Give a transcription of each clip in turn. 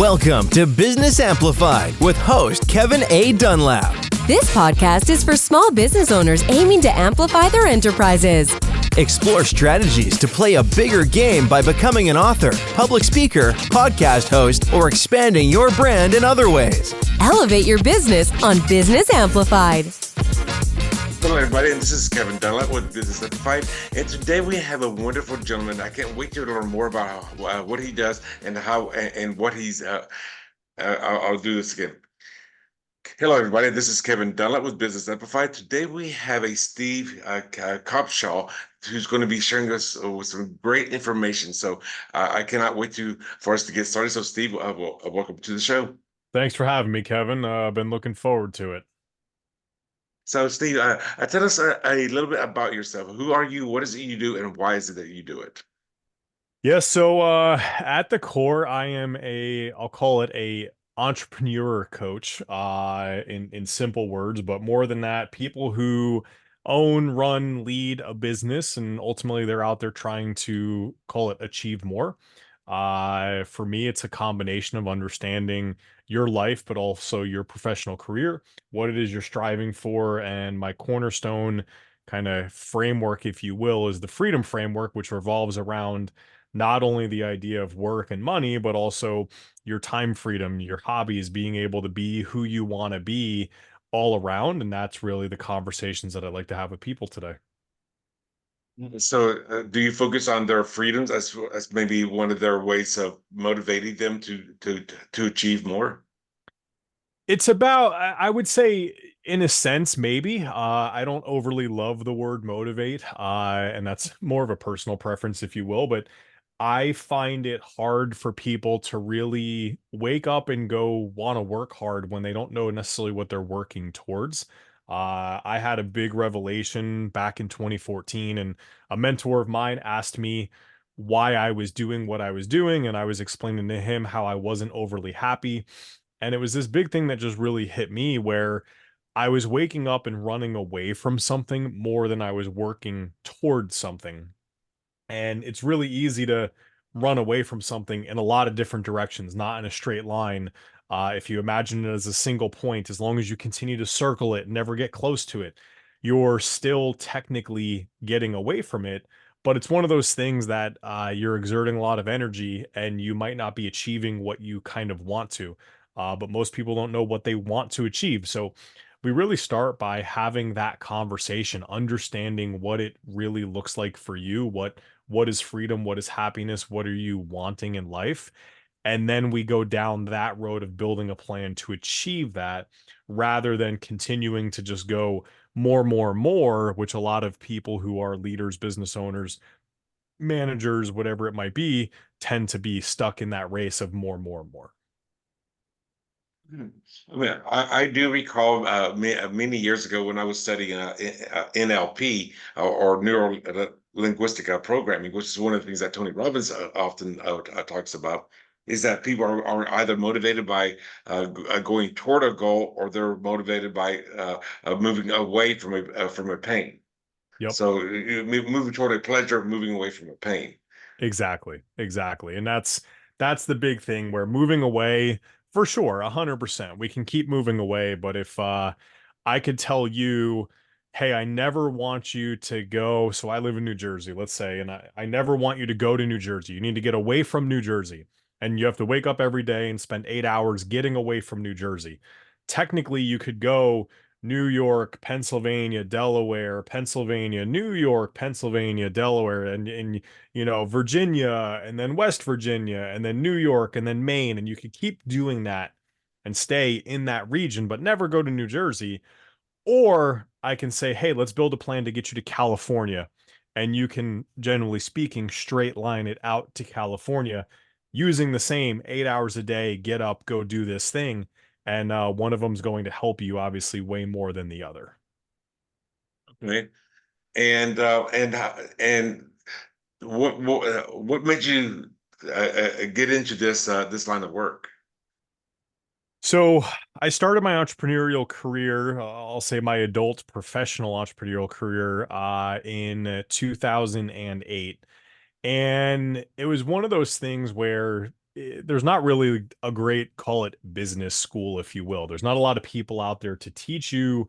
Welcome to Business Amplified with host Kevin A. Dunlap. This podcast is for small business owners aiming to amplify their enterprises. Explore strategies to play a bigger game by becoming an author, public speaker, podcast host, or expanding your brand in other ways. Elevate your business on Business Amplified. Hello, everybody, and this is Kevin Dunlap with Business Amplified. And today we have a wonderful gentleman. I can't wait to learn more about what he does and how and what he's. I'll do this again. Hello, everybody. This is Kevin Dunlap with Business Amplified. Today we have a Steve Kopshaw who's going to be sharing us with some great information. So I cannot wait for us to get started. So, Steve, welcome to the show. Thanks for having me, Kevin. I've been looking forward to it. So, Steve, tell us a little bit about yourself. Who are you? What is it you do? And why is it that you do it? Yeah, so at the core, I am I'll call it a entrepreneur coach in simple words, but more than that, people who own, run, lead a business, and ultimately they're out there trying to call it achieve more. For me, it's a combination of understanding your life, but also your professional career, what it is you're striving for. And my cornerstone kind of framework, if you will, is the freedom framework, which revolves around not only the idea of work and money, but also your time freedom, your hobbies, being able to be who you want to be all around. And that's really the conversations that I like to have with people today. So, do you focus on their freedoms as maybe one of their ways of motivating them to achieve more? It's about, I would say, in a sense, maybe. I don't overly love the word motivate, and that's more of a personal preference, if you will. But I find it hard for people to really wake up and go want to work hard when they don't know necessarily what they're working towards. I had a big revelation back in 2014, and a mentor of mine asked me why I was doing what I was doing, and I was explaining to him how I wasn't overly happy. And it was this big thing that just really hit me where I was waking up and running away from something more than I was working towards something. And it's really easy to run away from something in a lot of different directions, not in a straight line. If you imagine it as a single point, as long as you continue to circle it, never get close to it, you're still technically getting away from it. But it's one of those things that you're exerting a lot of energy and you might not be achieving what you kind of want to. But most people don't know what they want to achieve. So we really start by having that conversation, understanding what it really looks like for you, what is freedom, what is happiness, what are you wanting in life? And then we go down that road of building a plan to achieve that rather than continuing to just go more, which a lot of people who are leaders, business owners, managers, whatever it might be, tend to be stuck in that race of more. I mean, I do recall many years ago when I was studying NLP or neuro linguistic programming, which is one of the things that Tony Robbins often talks about, is that people are either motivated by going toward a goal or they're motivated by moving away from a pain. Yep. So moving toward a pleasure, moving away from a pain. Exactly. And that's the big thing where moving away, for sure, 100%. We can keep moving away, but if I could tell you, hey, I never want you to go. So I live in New Jersey, let's say, and I never want you to go to New Jersey. You need to get away from New Jersey. And you have to wake up every day and spend 8 hours getting away from New Jersey. Technically, you could go New York, Pennsylvania, Delaware, Pennsylvania, New York, Pennsylvania, Delaware, and Virginia, and then West Virginia, and then New York, and then Maine. And you could keep doing that and stay in that region, but never go to New Jersey. Or I can say, hey, let's build a plan to get you to California. And you can, generally speaking, straight line it out to California using the same 8 hours a day, get up, go do this thing. And one of them is going to help you, obviously, way more than the other. Okay. And what made you get into this line of work? So I started my entrepreneurial career, I'll say my adult professional entrepreneurial career in 2008. And it was one of those things where there's not really a great, call it business school, if you will. There's not a lot of people out there to teach you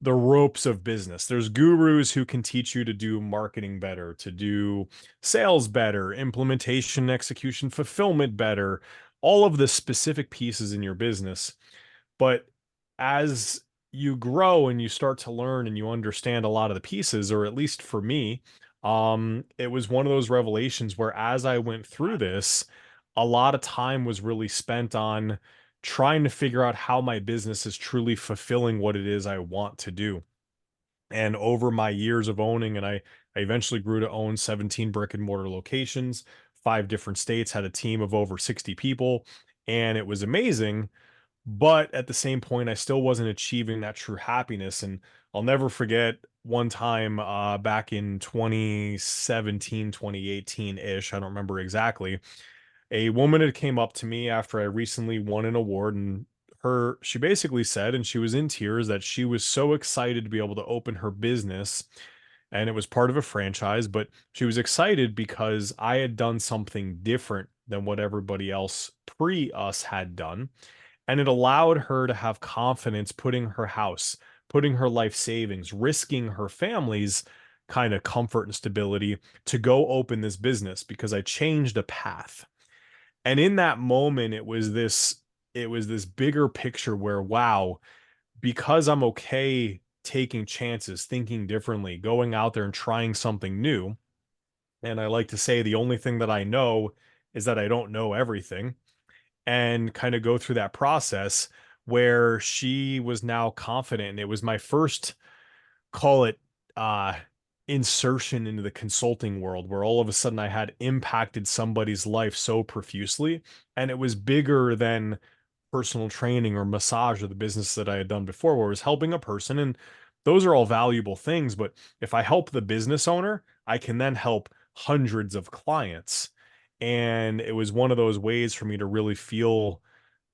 the ropes of business. There's gurus who can teach you to do marketing better, to do sales better, implementation, execution, fulfillment better, all of the specific pieces in your business. But as you grow and you start to learn and you understand a lot of the pieces, or at least for me, it was one of those revelations where as I went through this, a lot of time was really spent on trying to figure out how my business is truly fulfilling what it is I want to do. And over my years of owning, and I eventually grew to own 17 brick and mortar locations, 5 different states, had a team of over 60 people, and it was amazing. But at the same point, I still wasn't achieving that true happiness. And I'll never forget one time back in 2017, 2018 ish, I don't remember exactly, a woman had came up to me after I recently won an award, and she basically said, and she was in tears, that she was so excited to be able to open her business, and it was part of a franchise, but she was excited because I had done something different than what everybody else pre us had done, and it allowed her to have confidence putting her house, putting her life savings, risking her family's kind of comfort and stability to go open this business because I changed a path. And in that moment, it was this bigger picture where, wow, because I'm okay taking chances, thinking differently, going out there and trying something new. And I like to say the only thing that I know is that I don't know everything, and kind of go through that process where she was now confident. And it was my first, call it, uh insertion into the consulting world, where all of a sudden I had impacted somebody's life so profusely, and it was bigger than personal training or massage or the business that I had done before, where I was helping a person. And those are all valuable things. But if I help the business owner, I can then help hundreds of clients. And it was one of those ways for me to really feel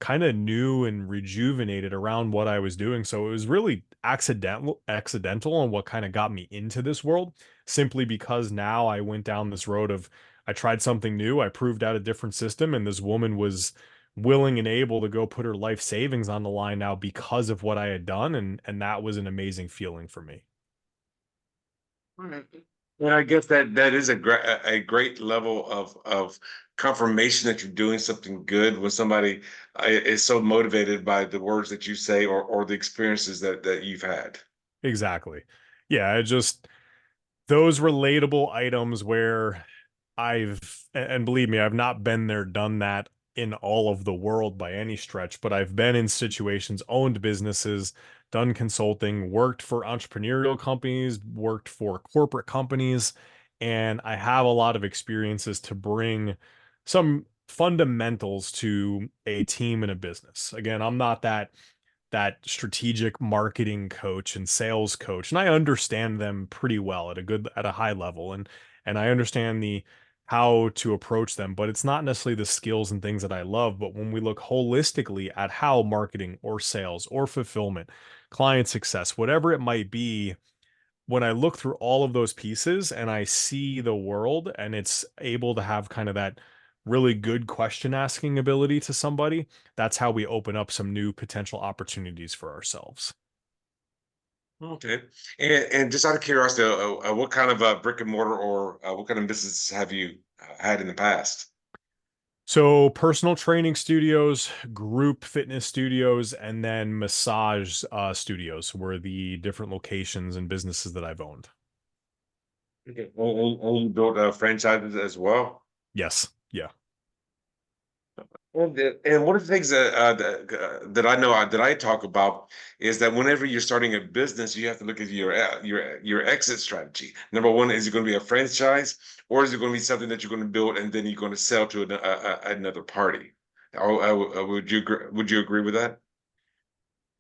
kind of new and rejuvenated around what I was doing. So it was really accidental on what kind of got me into this world, simply because now I went down this road of, I tried something new, I proved out a different system, and this woman was willing and able to go put her life savings on the line now because of what I had done, and that was an amazing feeling for me. Right. And I guess that is a great level of confirmation that you're doing something good when somebody is so motivated by the words that you say, or the experiences that you've had. Exactly. Yeah, it just, those relatable items where and believe me, I've not been there, done that in all of the world by any stretch, but I've been in situations, owned businesses, done consulting, worked for entrepreneurial companies, worked for corporate companies, and I have a lot of experiences to bring some fundamentals to a team and a business. Again, I'm not that strategic marketing coach and sales coach, and I understand them pretty well at a high level, and I understand the how to approach them, but it's not necessarily the skills and things that I love. But when we look holistically at how marketing or sales or fulfillment, client success, whatever it might be, when I look through all of those pieces and I see the world, and it's able to have kind of that really good question asking ability to somebody, that's how we open up some new potential opportunities for ourselves. Okay. And just out of curiosity, what kind of brick and mortar, or what kind of business have you had in the past? So, personal training studios, group fitness studios, and then massage studios were the different locations and businesses that I've owned. Okay. And you built franchises as well. Yes. Yeah. And one of the things that I know that I talk about is that whenever you're starting a business, you have to look at your exit strategy. Number one, is it going to be a franchise, or is it going to be something that you're going to build and then you're going to sell to another party? Would you agree with that?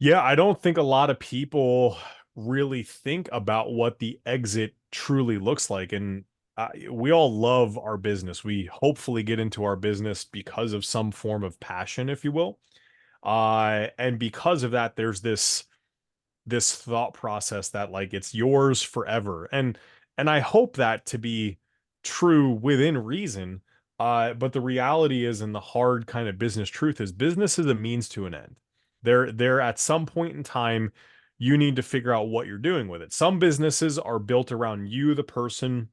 Yeah, I don't think a lot of people really think about what the exit truly looks like. And we all love our business. We hopefully get into our business because of some form of passion, if you will. And because of that, there's this thought process that like it's yours forever. And I hope that to be true within reason. But the reality is, and the hard kind of business truth is, business is a means to an end. There at some point in time, you need to figure out what you're doing with it. Some businesses are built around you, the person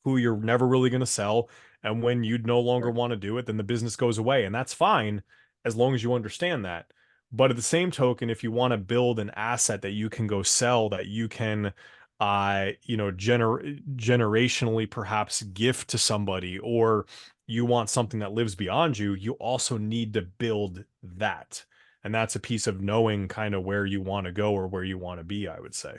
who you're never really going to sell. And when you no longer Right. want to do it, then the business goes away. And that's fine as long as you understand that. But at the same token, if you want to build an asset that you can go sell, that you can, generationally perhaps gift to somebody, or you want something that lives beyond you, you also need to build that. And that's a piece of knowing kind of where you want to go or where you want to be, I would say.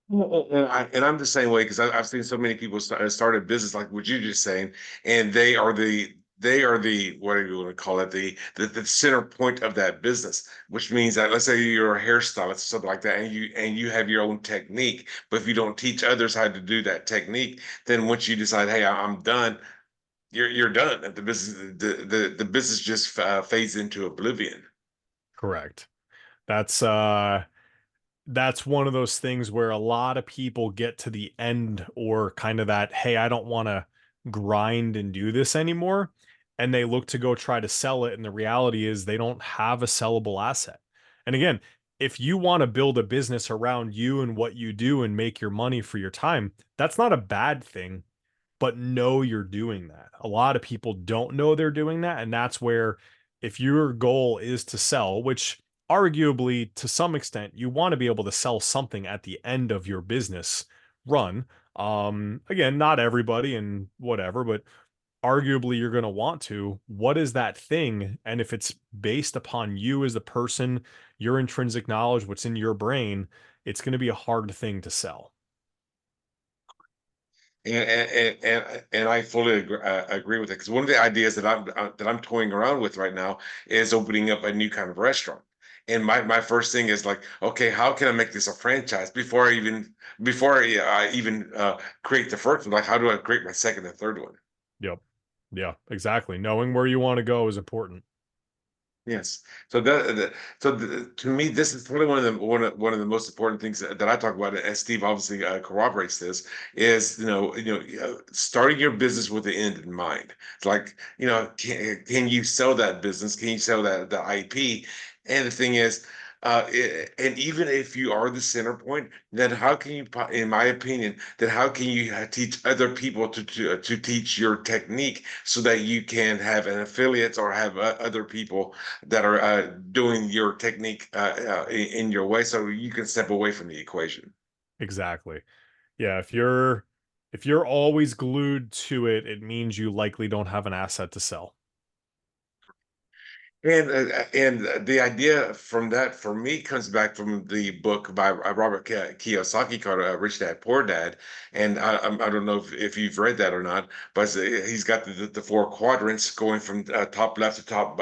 Well, and I'm the same way because I've seen so many people start a business like what you just saying, and they are the what do you want to call it, the center point of that business, which means that let's say you're a hairstylist or something like that, and you have your own technique, but if you don't teach others how to do that technique, then once you decide, hey, I'm done, you're done. The business just fades into oblivion. Correct. That's one of those things where a lot of people get to the end, or kind of that, hey, I don't want to grind and do this anymore. And they look to go try to sell it. And the reality is they don't have a sellable asset. And again, if you want to build a business around you and what you do and make your money for your time, that's not a bad thing, but know you're doing that. A lot of people don't know they're doing that. And that's where, if your goal is to sell, which arguably to some extent, you want to be able to sell something at the end of your business run. Again, not everybody and whatever, but arguably you're going to want to. What is that thing? And if it's based upon you as a person, your intrinsic knowledge, what's in your brain, it's going to be a hard thing to sell. And I fully agree with it because one of the ideas that I'm toying around with right now is opening up a new kind of restaurant. And my first thing is like, okay, how can I make this a franchise before I even create the first one? Like, how do I create my second and third one? Yep. Yeah, exactly. Knowing where you want to go is important. Yes. To me, this is probably one of the most important things that I talk about, and Steve obviously corroborates this, is starting your business with the end in mind. It's like, can you sell that business? Can you sell the IP? And the thing is, and even if you are the center point, then how can you, in my opinion, then how can you teach other people to teach your technique so that you can have an affiliate or have other people that are doing your technique in your way, so you can step away from the equation. Exactly. Yeah, if you're always glued to it, it means you likely don't have an asset to sell. And the idea from that for me comes back from the book by Robert Kiyosaki called Rich Dad Poor Dad, and I don't know if you've read that or not, but he's got the four quadrants going from top left to top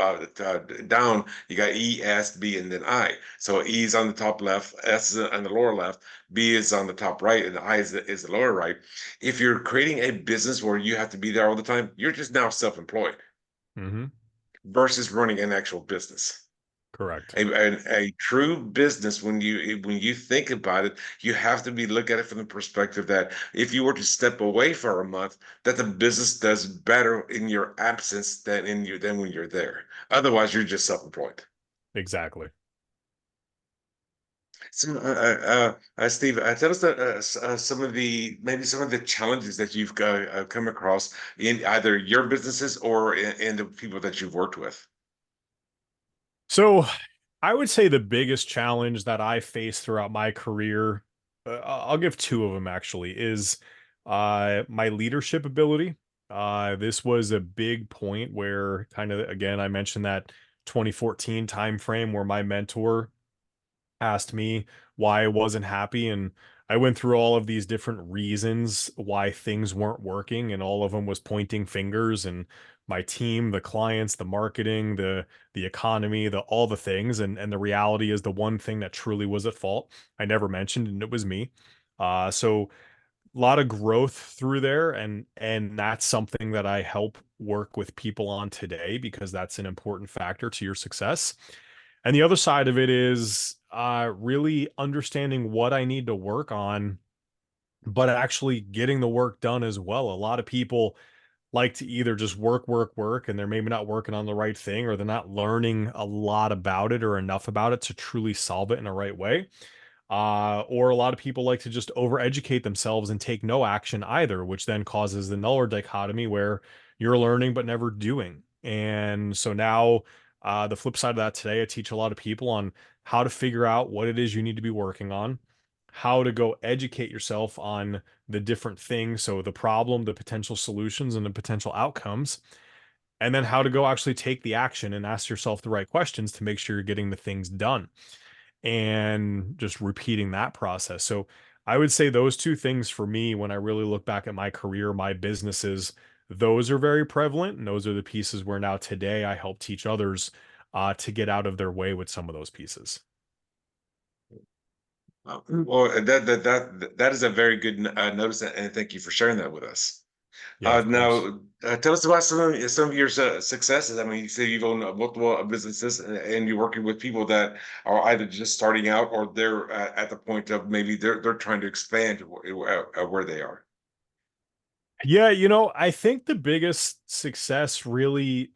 down. You got E, S, B, and then I. So E is on the top left, S is on the lower left, B is on the top right, and I is the lower right. If you're creating a business where you have to be there all the time, you're just now self-employed Hmm. versus running an actual business. Correct. A true business, when you think about it, you have to be look at it from the perspective that if you were to step away for a month, that the business does better in your absence than when you're there. Otherwise, you're just self-employed. Exactly. So, Steve, tell us some of the challenges that you've come across in either your businesses or in the people that you've worked with. So I would say the biggest challenge that I faced throughout my career, I'll give two of them actually, is my leadership ability. This was a big point where, kind of, again, I mentioned that 2014 timeframe where my mentor asked me why I wasn't happy, and I went through all of these different reasons why things weren't working, and all of them was pointing fingers, and my team, the clients, the marketing, the economy, the all the things, and the reality is the one thing that truly was at fault I never mentioned, and it was me. So a lot of growth through there, and that's something that I help work with people on today because that's an important factor to your success. And the other side of it is really understanding what I need to work on, but actually getting the work done as well. A lot of people like to either just work, work, work, and they're maybe not working on the right thing, or they're not learning a lot about it or enough about it to truly solve it in a right way. Or a lot of people like to just overeducate themselves and take no action either, which then causes the nuller dichotomy where you're learning but never doing. And so now, the flip side of that today, I teach a lot of people on how to figure out what it is you need to be working on, how to go educate yourself on the different things. So the problem, the potential solutions, and the potential outcomes, and then how to go actually take the action and ask yourself the right questions to make sure you're getting the things done and just repeating that process. So I would say those two things for me, when I really look back at my career, my businesses, those are very prevalent. And those are the pieces where now today I help teach others to get out of their way with some of those pieces. Well, that is a very good notice, and thank you for sharing that with us. Yeah, of course. Now, tell us about some of your successes. I mean, you say you've owned multiple businesses, and you're working with people that are either just starting out or they're at the point of maybe they're trying to expand where they are. Yeah, I think the biggest success really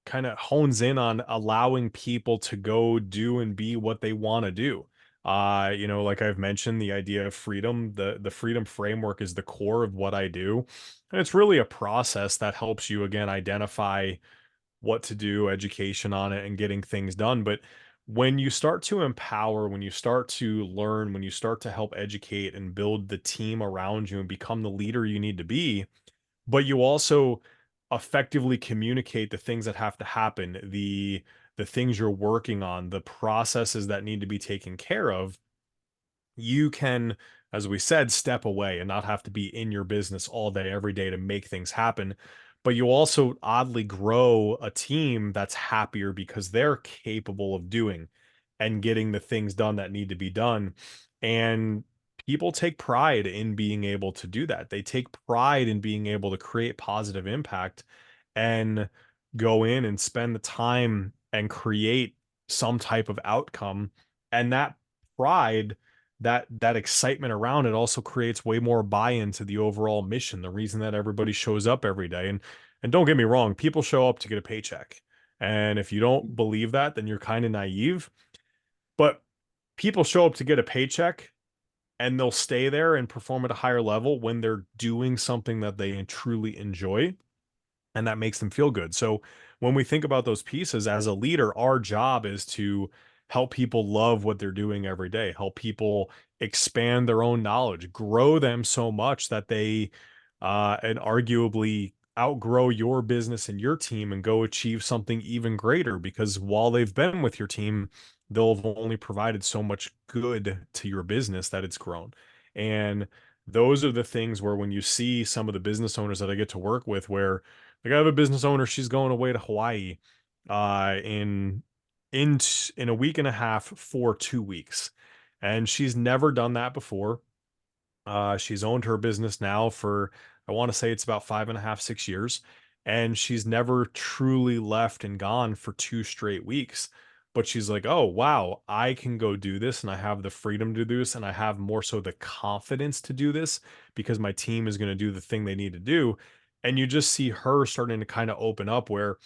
kind of hones in on allowing people to go do and be what they want to do. Like I've mentioned, the idea of freedom, the freedom framework is the core of what I do. And it's really a process that helps you again identify what to do, education on it, and getting things done. But when you start to empower, when you start to learn, when you start to help educate and build the team around you and become the leader you need to be, but you also effectively communicate the things that have to happen, the things you're working on, the processes that need to be taken care of, you can, as we said, step away and not have to be in your business all day, every day to make things happen. But you also oddly grow a team that's happier because they're capable of doing and getting the things done that need to be done. And people take pride in being able to do that. They take pride in being able to create positive impact and go in and spend the time and create some type of outcome. And that pride, that excitement around it also creates way more buy-in to the overall mission, the reason that everybody shows up every day. And don't get me wrong, people show up to get a paycheck. And if you don't believe that, then you're kind of naive. But people show up to get a paycheck and they'll stay there and perform at a higher level when they're doing something that they truly enjoy and that makes them feel good. So when we think about those pieces as a leader, our job is to help people love what they're doing every day, help people expand their own knowledge, grow them so much that they and arguably outgrow your business and your team and go achieve something even greater because while they've been with your team, they'll have only provided so much good to your business that it's grown. And those are the things where when you see some of the business owners that I get to work with where like I have a business owner, she's going away to Hawaii in in a week and a half for 2 weeks. And she's never done that before. She's owned her business now for, I want to say it's about 5.5, 6 years. And she's never truly left and gone for 2 straight weeks. But she's like, oh, wow, I can go do this and I have the freedom to do this. And I have more so the confidence to do this because my team is going to do the thing they need to do. And you just see her starting to kind of open up where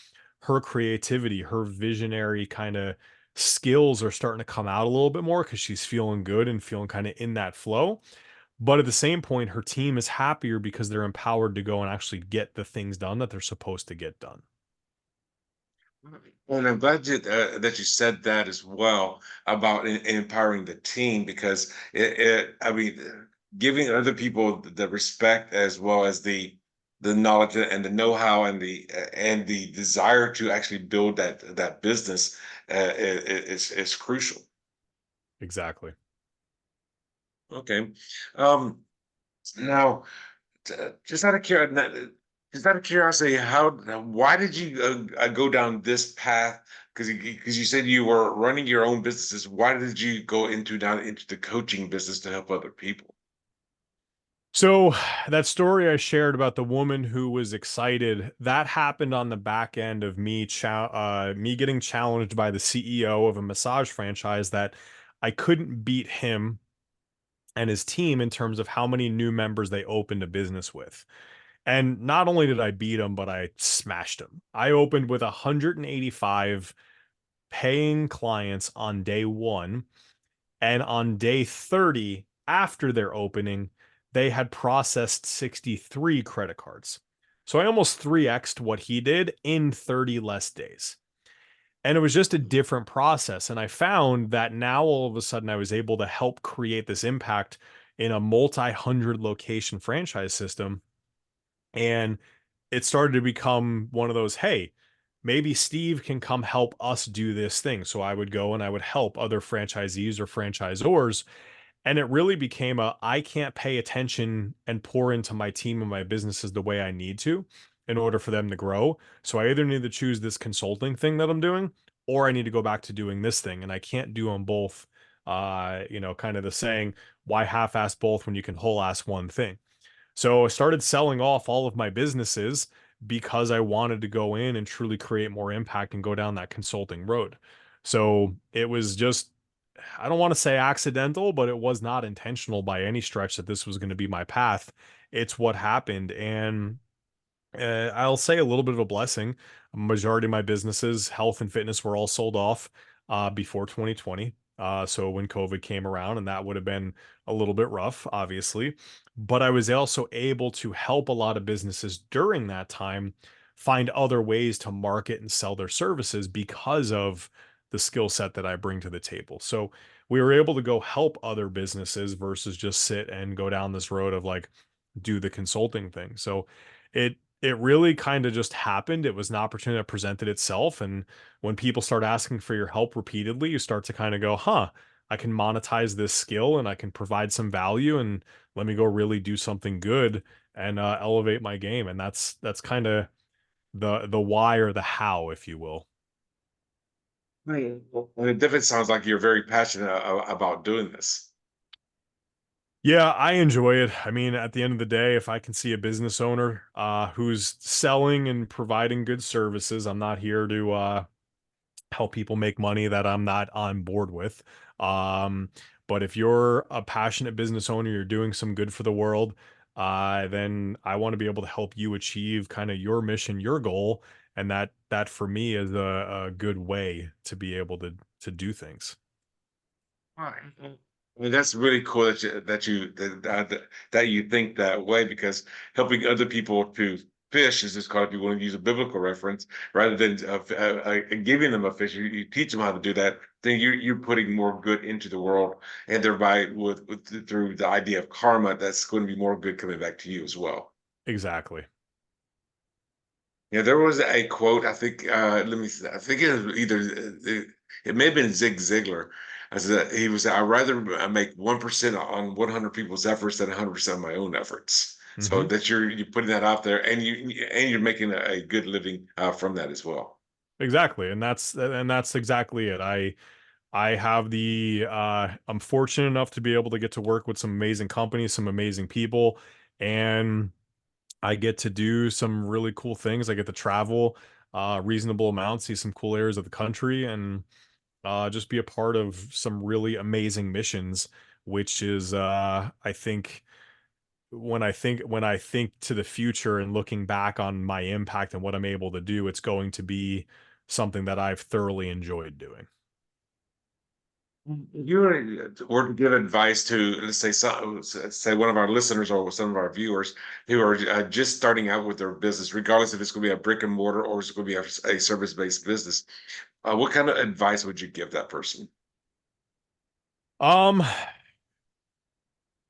her creativity, her visionary kind of skills are starting to come out a little bit more because she's feeling good and feeling kind of in that flow. But at the same point, her team is happier because they're empowered to go and actually get the things done that they're supposed to get done. And I'm glad that you said that as well about empowering the team because I mean, giving other people the respect as well as the knowledge and the know-how and the desire to actually build that business is crucial. Exactly. Okay. Um, Now, just out of curiosity, why did you go down this path? Because you said you were running your own businesses. Why did you go down into the coaching business to help other people? So that story I shared about the woman who was excited, that happened on the back end of me getting challenged by the CEO of a massage franchise that I couldn't beat him and his team in terms of how many new members they opened a business with. And not only did I beat them, but I smashed them. I opened with 185 paying clients on day one. And on day 30, after their opening, they had processed 63 credit cards. So I almost 3x'd what he did in 30 less days. And it was just a different process. And I found that now all of a sudden I was able to help create this impact in a multi-hundred location franchise system. And it started to become one of those, hey, maybe Steve can come help us do this thing. So I would go and I would help other franchisees or franchisors. And it really became a I can't pay attention and pour into my team and my businesses the way I need to in order for them to grow. So I either need to choose this consulting thing that I'm doing, or I need to go back to doing this thing. And I can't do them both. Kind of the saying, why half-ass both when you can whole-ass one thing? So I started selling off all of my businesses because I wanted to go in and truly create more impact and go down that consulting road. So it was just, I don't want to say accidental, but it was not intentional by any stretch that this was going to be my path. It's what happened. And I'll say a little bit of a blessing. A majority of my businesses, health and fitness, were all sold off before 2020. So when COVID came around, and that would have been a little bit rough, obviously. But I was also able to help a lot of businesses during that time find other ways to market and sell their services because of the skill set that I bring to the table. So we were able to go help other businesses versus just sit and go down this road of like do the consulting thing. So it really kind of just happened. It was an opportunity that presented itself. And when people start asking for your help repeatedly, you start to kind of go, huh, I can monetize this skill and I can provide some value, and let me go really do something good and elevate my game. And that's kind of the why or the how, if you will. Right. Well, and it definitely sounds like you're very passionate about doing this. Yeah, I enjoy it. I mean, at the end of the day, if I can see a business owner who's selling and providing good services, I'm not here to help people make money that I'm not on board with. Um, but if you're a passionate business owner, you're doing some good for the world, then I want to be able to help you achieve kind of your mission, your goal, and that for me is a good way to be able to do things. Right. I mean, that's really cool that you think that way, because helping other people to fish is just called, if you want to use a biblical reference, rather than giving them a fish, you teach them how to do that. Then you're putting more good into the world, and thereby through the idea of karma, that's going to be more good coming back to you as well. Exactly. Yeah, there was a quote. I think. Let me. I think it was either. It may have been Zig Ziglar. As he was. I'd rather make 1% on 100 people's efforts than 100% of my own efforts. So Hmm. that you're putting that out there, and you're making a good living from that as well. Exactly. And that's exactly it. I have I'm fortunate enough to be able to get to work with some amazing companies, some amazing people, and I get to do some really cool things. I get to travel reasonable amounts, see some cool areas of the country, and just be a part of some really amazing missions, which is I think when I think to the future and looking back on my impact and what I'm able to do, it's going to be something that I've thoroughly enjoyed doing. You were to give advice to, let's say, say one of our listeners or some of our viewers who are just starting out with their business, regardless if it's going to be a brick and mortar or it's going to be a service-based business. What kind of advice would you give that person? Um,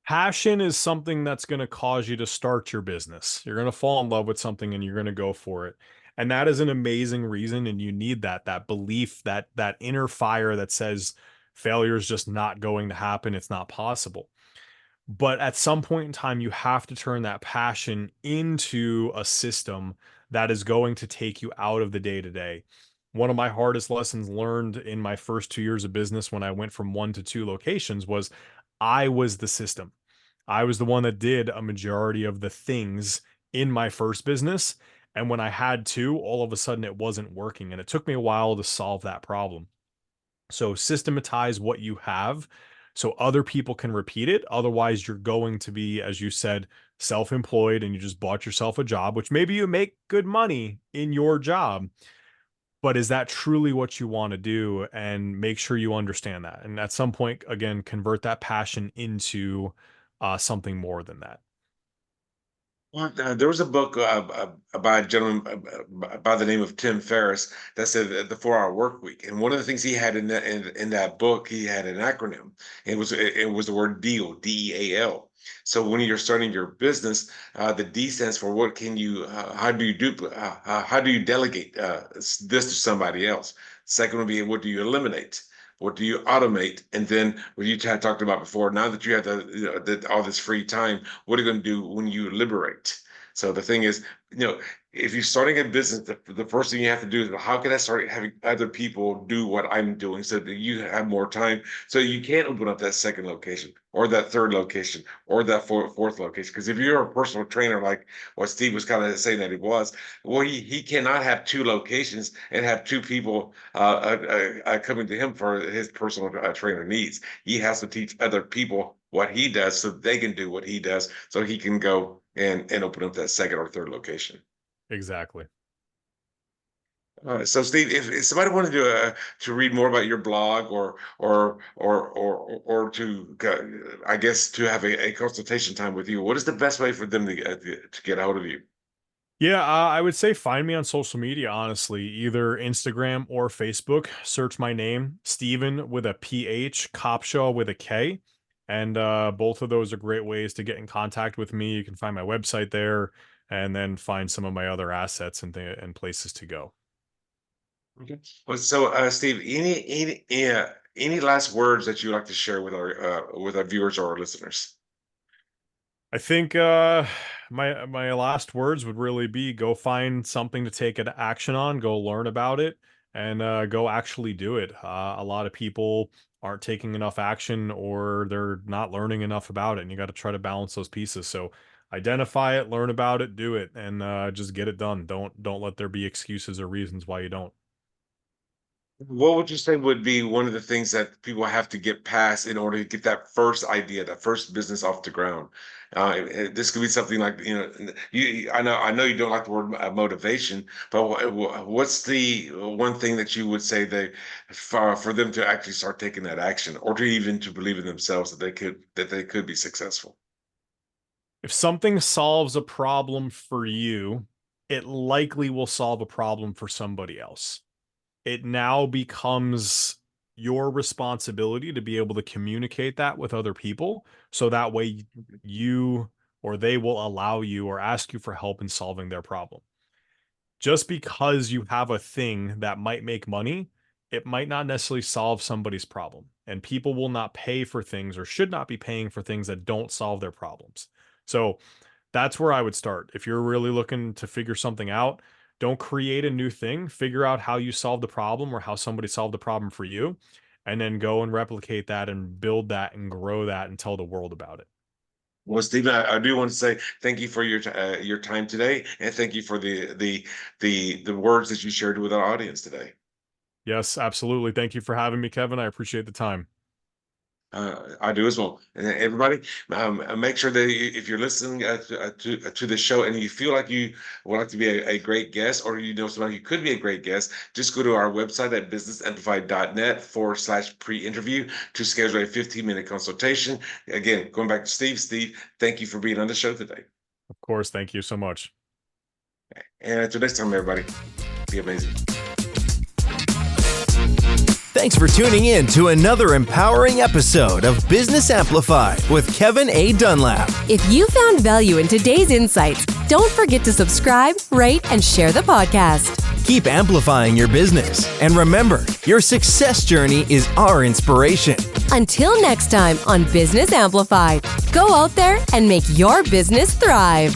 Passion is something that's going to cause you to start your business. You're going to fall in love with something and you're going to go for it. And that is an amazing reason, and you need that belief, that inner fire that says failure is just not going to happen, it's not possible. But at some point in time, you have to turn that passion into a system that is going to take you out of the day to day. One of my hardest lessons learned in my first 2 years of business when I went from one to two locations was I was the system. I was the one that did a majority of the things in my first business. And when I had to, all of a sudden it wasn't working. And it took me a while to solve that problem. So systematize what you have so other people can repeat it. Otherwise, you're going to be, as you said, self-employed and you just bought yourself a job, which maybe you make good money in your job, but is that truly what you want to do? And make sure you understand that. And at some point, again, convert that passion into something more than that. Well, there was a book by a gentleman by the name of Tim Ferriss that said the 4 Hour Work Week, and one of the things he had in that book, he had an acronym. It was the word DEAL, DEAL. So when you're starting your business, the D stands for what can you, how do you delegate this to somebody else? Second would be what do you eliminate? What do you automate? And then what you had talked about before, now that you have all this free time, what are you going to do when you liberate? So the thing is, if you're starting a business, the first thing you have to do is how can I start having other people do what I'm doing so that you have more time, so you can open up that second location or that third location or that fourth location. Because if you're a personal trainer, like what Steve was kind of saying that he was, well, he cannot have 2 locations and have 2 people coming to him for his personal trainer needs. He has to teach other people what he does so they can do what he does, so he can go and open up that second or third location. Exactly. So Steve, if somebody wanted to read more about your blog or to I guess to have a consultation time with you, what is the best way for them to get a hold of you? Yeah, I would say find me on social media, honestly, either Instagram or Facebook. Search my name, Stephen with a PH, Kopshaw with a K. And both of those are great ways to get in contact with me. You can find my website there and then find some of my other assets and places to go. Okay. Well, so Steve, any last words that you'd like to share with our viewers or our listeners? I think my last words would really be go find something to take action on, go learn about it, and go actually do it. A lot of people aren't taking enough action or they're not learning enough about it, and you got to try to balance those pieces. So identify it, learn about it, do it, and just get it done. Don't let there be excuses or reasons why you don't. What would you say would be one of the things that people have to get past in order to get that first idea, that first business off the ground? This could be something like, I know you don't like the word motivation, but what's the one thing that you would say for them to actually start taking that action, or to even to believe in themselves that they could be successful? If something solves a problem for you, it likely will solve a problem for somebody else. It now becomes your responsibility to be able to communicate that with other people. So that way you or they will allow you or ask you for help in solving their problem. Just because you have a thing that might make money, it might not necessarily solve somebody's problem. And people will not pay for things or should not be paying for things that don't solve their problems. So that's where I would start. If you're really looking to figure something out, don't create a new thing. Figure out how you solve the problem or how somebody solved the problem for you, and then go and replicate that and build that and grow that and tell the world about it. Well, Stephen, I do want to say thank you for your time today, and thank you for the words that you shared with our audience today. Yes, absolutely. Thank you for having me, Kevin. I appreciate the time. I do as well. And everybody, make sure that if you're listening to the show and you feel like you would like to be a great guest, or you know somebody who could be a great guest, just go to our website at businessamplified.net/pre-interview to schedule a 15-minute consultation. Again, going back to Steve, thank you for being on the show today. Of course. Thank you so much. And until next time, everybody, be amazing. Thanks for tuning in to another empowering episode of Business Amplified with Kevin A. Dunlap. If you found value in today's insights, don't forget to subscribe, rate, and share the podcast. Keep amplifying your business. And remember, your success journey is our inspiration. Until next time on Business Amplified, go out there and make your business thrive.